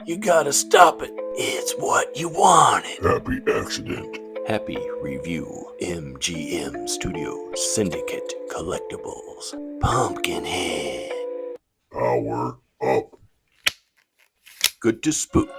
You gotta stop it. It's what you wanted. Happi Axxident. Happy Review, MGM Studios, Syndicate Collectibles, Pumpkinhead. Power up. Good to spook.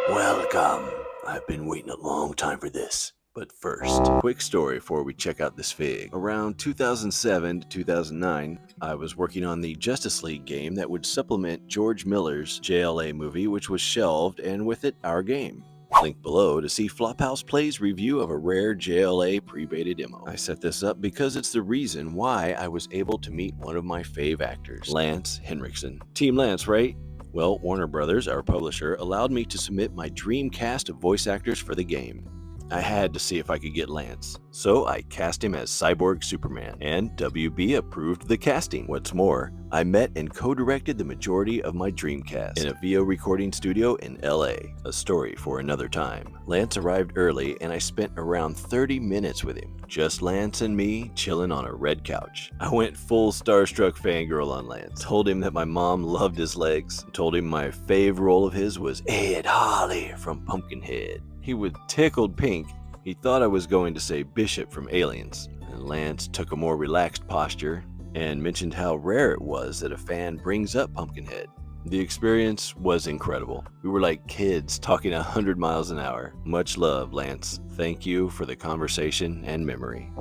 Welcome. I've been waiting a long time for this. But first, quick story before we check out this fig. Around 2007 to 2009, I was working on the Justice League game that would supplement George Miller's JLA movie, which was shelved, and with it, our game. Link below to see Flophouse Play's review of a rare JLA pre-beta demo. I set this up because it's the reason why I was able to meet one of my fave actors, Lance Henriksen. Team Lance, right? Well, Warner Brothers, our publisher, allowed me to submit my dream cast of voice actors for the game. I had to see if I could get Lance, so I cast him as Cyborg Superman, and WB approved the casting. What's more, I met and co-directed the majority of my dream cast in a VO recording studio in LA, a story for another time. Lance arrived early and I spent around 30 minutes with him, just Lance and me chilling on a red couch. I went full starstruck fangirl on Lance, told him that my mom loved his legs, told him my fave role of his was Ed Harley from Pumpkinhead. He was tickled pink. He thought I was going to say Bishop from Aliens, and Lance took a more relaxed posture and mentioned how rare it was that a fan brings up Pumpkinhead. The experience was incredible. We were like kids talking 100 miles an hour. Much love, Lance. Thank you for the conversation and memory.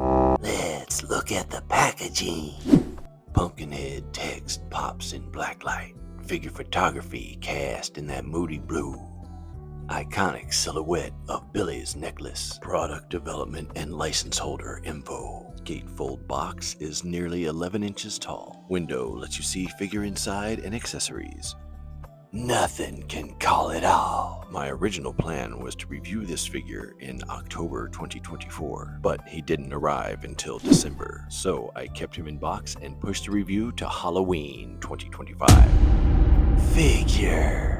Let's look at the packaging. Pumpkinhead text pops in black light. Figure photography cast in that moody blue. Iconic silhouette of Billy's necklace. Product development and license holder info. Gatefold box is nearly 11 inches tall. Window lets you see figure inside and accessories. Nothing can call it all. My original plan was to review this figure in October 2024, but he didn't arrive until December, so I kept him in box and pushed the review to Halloween 2025. Figure.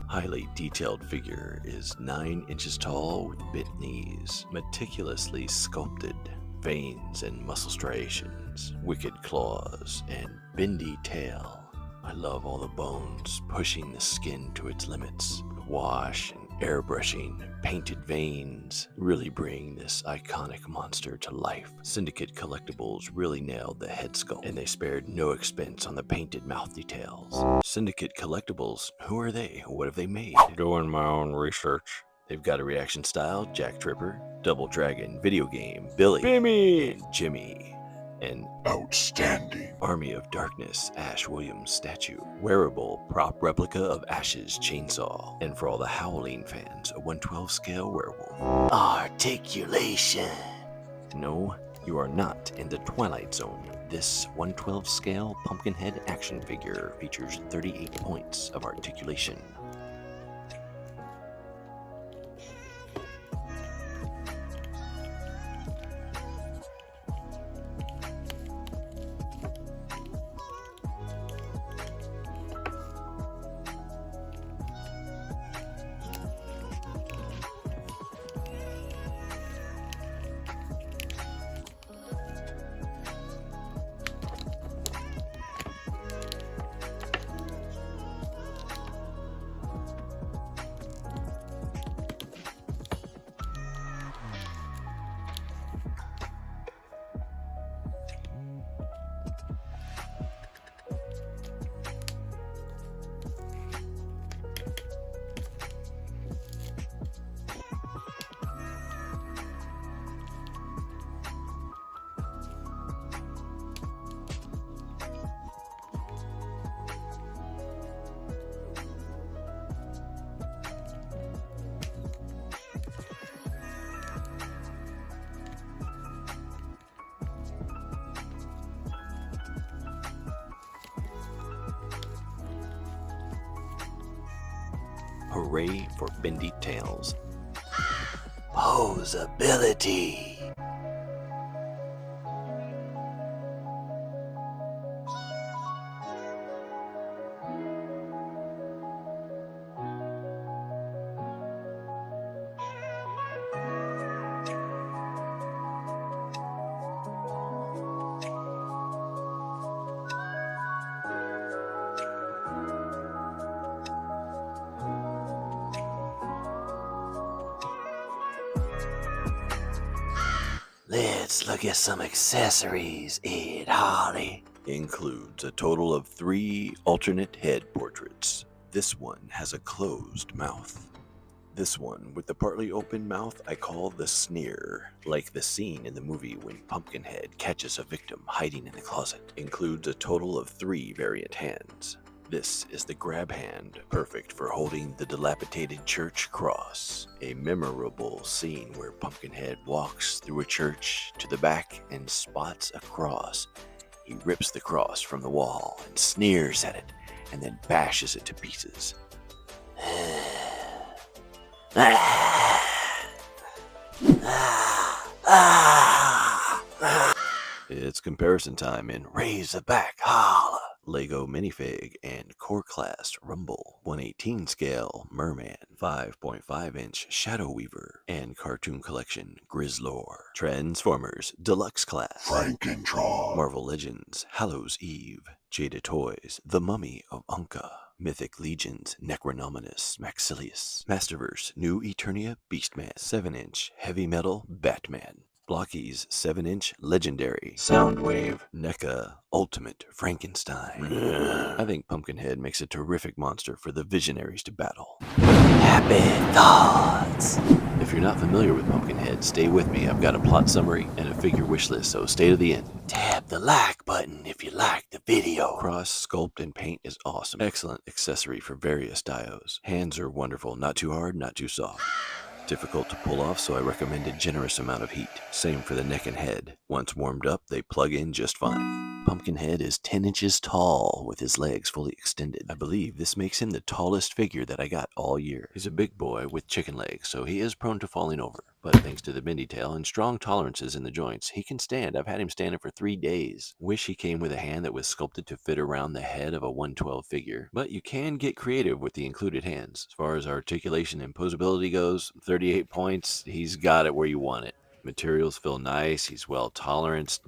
Highly detailed figure is 9 inches tall with bent knees, meticulously sculpted, veins and muscle striations, wicked claws, and bendy tail. I love all the bones pushing the skin to its limits. The wash and airbrushing, painted veins really bring this iconic monster to life. Syndicate Collectibles really nailed the head sculpt, and they spared no expense on the painted mouth details. Syndicate Collectibles, who are they? What have they made? Doing my own research. They've got a reaction style, Jack Tripper, Double Dragon video game, Billy, Bimmy, and Jimmy, and Outstanding. Army of Darkness Ash Williams statue, wearable prop replica of Ash's chainsaw, and for all the Howling fans, a 1/12 scale werewolf. Articulation. No, you are not in the Twilight Zone. This 1/12 scale Pumpkinhead action figure features 38 points of articulation. Hooray for bendy tails. Poseability. Let's look at some accessories, Ed Harley. Includes a total of 3 alternate head portraits. This one has a closed mouth. This one, with the partly open mouth, I call the sneer, like the scene in the movie when Pumpkinhead catches a victim hiding in the closet. Includes a total of 3 variant hands. This is the grab hand, perfect for holding the dilapidated church cross. A memorable scene where Pumpkinhead walks through a church to the back and spots a cross. He rips the cross from the wall and sneers at it, and then bashes it to pieces. It's comparison time in Razorback Holla, Lego Minifig, and Core Class Rumble, 1/18 scale Merman, 5.5-inch Shadow Weaver, and Cartoon Collection Grizzlor, Transformers Deluxe Class, Frankentron, Marvel Legends Hallows Eve, Jada Toys The Mummy of Anka, Mythic Legions Necronominus Maxilius, Masterverse New Eternia Beastman, 7-inch Heavy Metal Batman, Blockies 7-inch Legendary Soundwave, NECA Ultimate Frankenstein. I think Pumpkinhead makes a terrific monster for the Visionaries to battle. Happy thoughts! If you're not familiar with Pumpkinhead, stay with me. I've got a plot summary and a figure wish list, so stay to the end. Tap the like button if you like the video. Cross, sculpt, and paint is awesome. Excellent accessory for various dios. Hands are wonderful, not too hard, not too soft. Difficult to pull off, so I recommend a generous amount of heat. Same for the neck and head. Once warmed up, they plug in just fine. Pumpkinhead is 10 inches tall with his legs fully extended. I believe this makes him the tallest figure that I got all year. He's a big boy with chicken legs, so he is prone to falling over. But thanks to the bendy tail and strong tolerances in the joints, he can stand. I've had him standing for 3 days. Wish he came with a hand that was sculpted to fit around the head of a 112 figure. But you can get creative with the included hands. As far as articulation and poseability goes, 38 points, he's got it where you want it. Materials feel nice, he's well toleranced,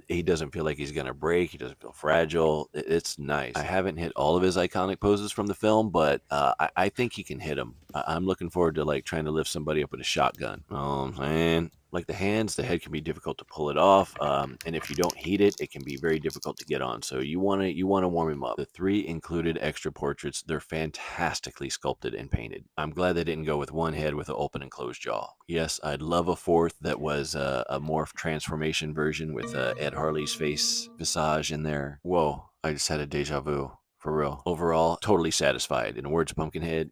he doesn't feel like he's gonna break. He doesn't feel fragile. It's nice. I haven't hit all of his iconic poses from the film, but I think he can hit them. I'm looking forward to like trying to lift somebody up with a shotgun. Oh man. Like the hands, the head can be difficult to pull it off, and if you don't heat it, it can be very difficult to get on. So you want to warm him up. The 3 included extra portraits, they're fantastically sculpted and painted. I'm glad they didn't go with one head with an open and closed jaw. Yes, I'd love a 4th that was a morph transformation version with Ed Harley's face visage in there. Whoa, I just had a deja vu. For real. Overall, totally satisfied. In the words of Pumpkinhead,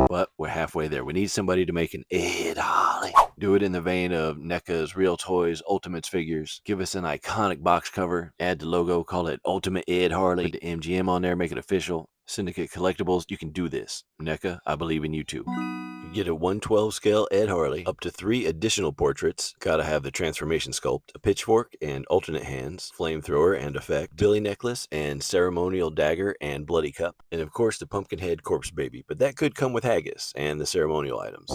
but we're halfway there. We need somebody to make an Ed Harley. Do it in the vein of NECA's Real Toys Ultimates figures. Give us an iconic box cover. Add the logo, call it Ultimate Ed Harley. Put the MGM on there, make it official. Syndicate Collectibles, you can do this. NECA, I believe in you too. You get a 112 scale Ed Harley, up to 3 additional portraits. Gotta have the transformation sculpt, a pitchfork and alternate hands, flamethrower and effect, billy necklace and ceremonial dagger and bloody cup, and of course the Pumpkinhead corpse baby, but that could come with haggis and the ceremonial items.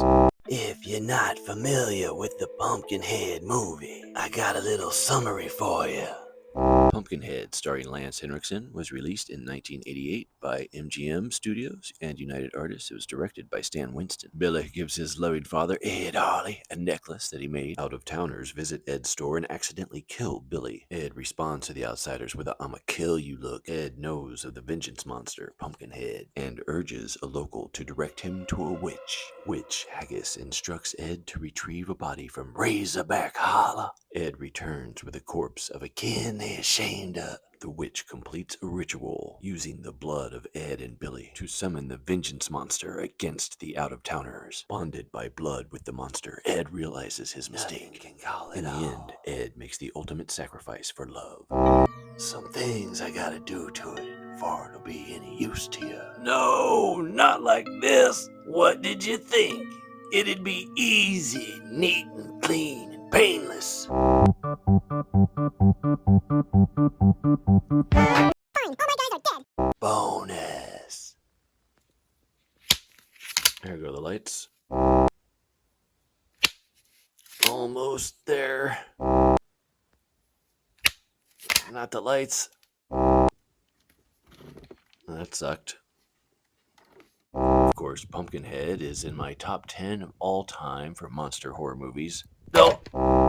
If you're not familiar with the Pumpkinhead movie, I got a little summary for you. Pumpkinhead, starring Lance Henriksen, was released in 1988 by MGM Studios and United Artists. It was directed by Stan Winston. Billy gives his loving father, Ed Harley, a necklace that he made. Out-of-towners visit Ed's store and accidentally kill Billy. Ed responds to the outsiders with a "I'ma kill you" look. Ed knows of the vengeance monster, Pumpkinhead, and urges a local to direct him to a witch. Witch Haggis instructs Ed to retrieve a body from Razorback Holla. Ed returns with a corpse of a kin they ashamed of. The witch completes a ritual using the blood of Ed and Billy to summon the vengeance monster against the out-of-towners. Bonded by blood with the monster, Ed realizes his mistake. In the end, Ed makes the ultimate sacrifice for love. Some things I gotta do to it before it'll be any use to you. No, not like this. What did you think? It'd be easy, neat and clean and painless. Fine, all my guys are dead. Bonus. There go the lights. Almost there. Not the lights. That sucked. Of course, Pumpkinhead is in my top 10 of all time for monster horror movies. Though,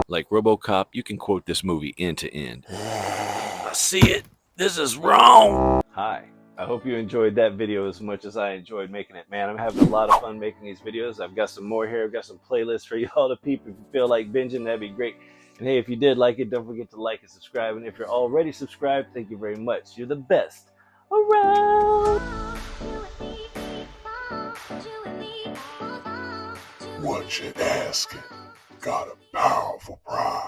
like RoboCop, you can quote this movie end to end. I see it. This is wrong. Hi. I hope you enjoyed that video as much as I enjoyed making it, man. I'm having a lot of fun making these videos. I've got some more here. I've got some playlists for y'all to peep. If you feel like binging, that'd be great. And hey, if you did like it, don't forget to like and subscribe. And if you're already subscribed, thank you very much. You're the best around. What you asking? Got a powerful prize.